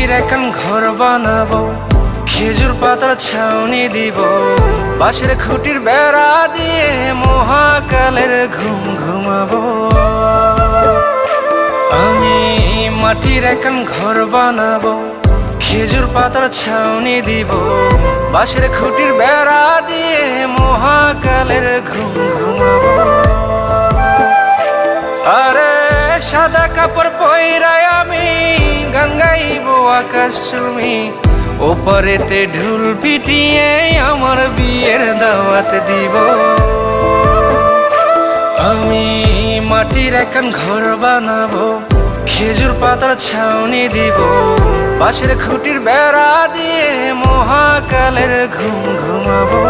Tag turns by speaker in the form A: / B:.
A: মাটির এখন ঘর বানাবো, খেজুর পাতার ছাউনি দিব, বাঁশের খুঁটির বেড়া দিয়ে মহাকালের ঘুম ঘুমাবো। আমি মাটির এখন ঘর বানাবো, খেজুর পাতার ছাউনি দিব, বাঁশের খুঁটির বেড়া দিয়ে মহাকালের ঘুম ঘুমাবো। আরে সাদা কাপড় পইরায় আমি গান গাইবো আকাশ চুমি, ওপারেতে ঢোল পিটিয়ে আমার বিয়ের দাওয়াত দিব। আমি মাটির এখন ঘর বানাবো, খেজুর পাতার ছাউনি দিব, বাঁশের খুঁটির বেড়া দিয়ে মহাকালের ঘুম ঘুমাবো।